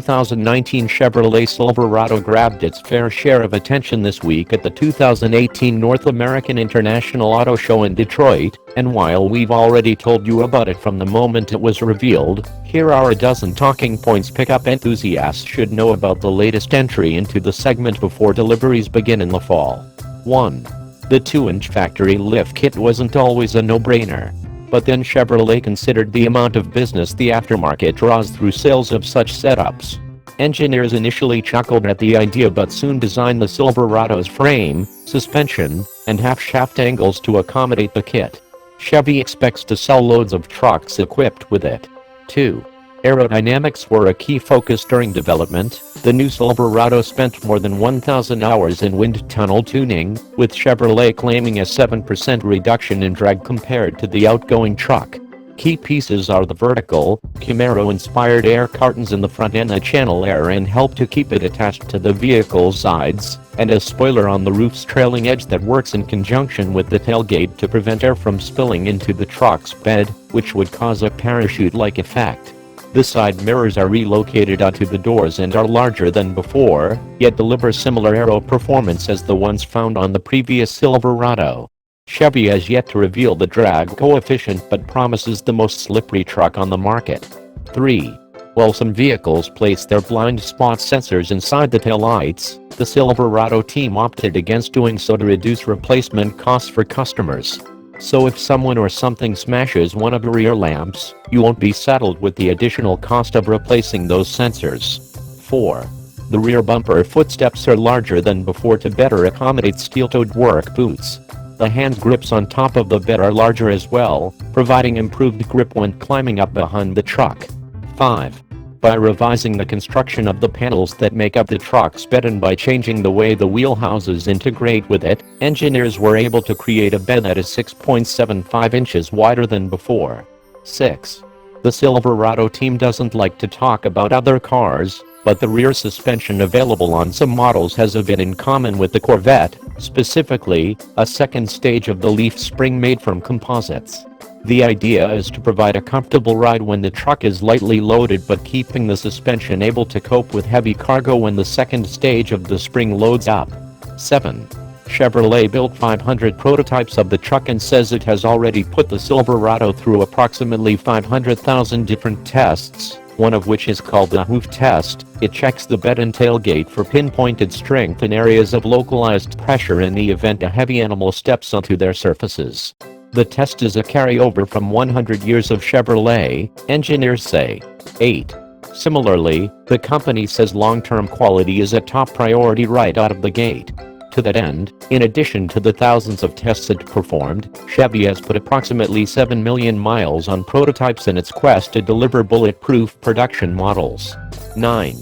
2019 Chevrolet Silverado grabbed its fair share of attention this week at the 2018 North American International Auto Show in Detroit, and while we've already told you about it from the moment it was revealed, here are a dozen talking points pickup enthusiasts should know about the latest entry into the segment before deliveries begin in the fall. 1. The 2-inch factory lift kit wasn't always a no-brainer. But then Chevrolet considered the amount of business the aftermarket draws through sales of such setups. Engineers initially chuckled at the idea but soon designed the Silverado's frame, suspension, and half-shaft angles to accommodate the kit. Chevy expects to sell loads of trucks equipped with it. 2. Aerodynamics were a key focus during development. The new Silverado spent more than 1,000 hours in wind tunnel tuning, with Chevrolet claiming a 7% reduction in drag compared to the outgoing truck. Key pieces are the vertical, Camaro-inspired air cartons in the front and a channel air and help to keep it attached to the vehicle's sides, and a spoiler on the roof's trailing edge that works in conjunction with the tailgate to prevent air from spilling into the truck's bed, which would cause a parachute-like effect. The side mirrors are relocated onto the doors and are larger than before, yet deliver similar aero performance as the ones found on the previous Silverado. Chevy has yet to reveal the drag coefficient but promises the most slippery truck on the market. 3. While some vehicles place their blind spot sensors inside the taillights, the Silverado team opted against doing so to reduce replacement costs for customers. So if someone or something smashes one of the rear lamps, you won't be saddled with the additional cost of replacing those sensors. 4. The rear bumper footsteps are larger than before to better accommodate steel-toed work boots. The hand grips on top of the bed are larger as well, providing improved grip when climbing up behind the truck. 5. By revising the construction of the panels that make up the truck's bed and by changing the way the wheel houses integrate with it, engineers were able to create a bed that is 6.75 inches wider than before. 6. The Silverado team doesn't like to talk about other cars, but the rear suspension available on some models has a bit in common with the Corvette, specifically, a second stage of the leaf spring made from composites. The idea is to provide a comfortable ride when the truck is lightly loaded but keeping the suspension able to cope with heavy cargo when the second stage of the spring loads up. 7. Chevrolet built 500 prototypes of the truck and says it has already put the Silverado through approximately 500,000 different tests, one of which is called the hoof test. It checks the bed and tailgate for pinpointed strength in areas of localized pressure in the event a heavy animal steps onto their surfaces. The test is a carryover from 100 years of Chevrolet, engineers say. 8. Similarly, the company says long-term quality is a top priority right out of the gate. To that end, in addition to the thousands of tests it performed, Chevy has put approximately 7 million miles on prototypes in its quest to deliver bulletproof production models. 9.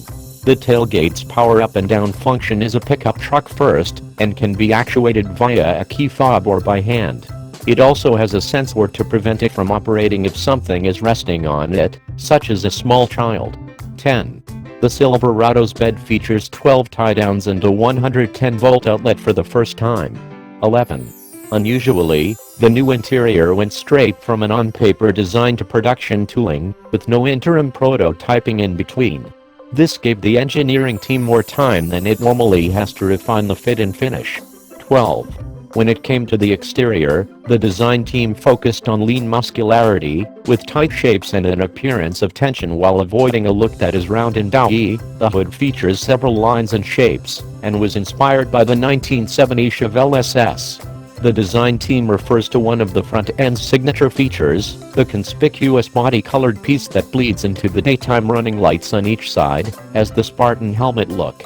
The tailgate's power up and down function is a pickup truck first, and can be actuated via a key fob or by hand. It also has a sensor to prevent it from operating if something is resting on it, such as a small child. 10. The Silverado's bed features 12 tie-downs and a 110-volt outlet for the first time. 11. Unusually, the new interior went straight from an on-paper design to production tooling, with no interim prototyping in between. This gave the engineering team more time than it normally has to refine the fit and finish. 12. When it came to the exterior, the design team focused on lean muscularity, with tight shapes and an appearance of tension while avoiding a look that is round and doughy. The hood features several lines and shapes, and was inspired by the 1970 Chevelle SS. The design team refers to one of the front end's signature features, the conspicuous body-colored piece that bleeds into the daytime running lights on each side, as the Spartan helmet look.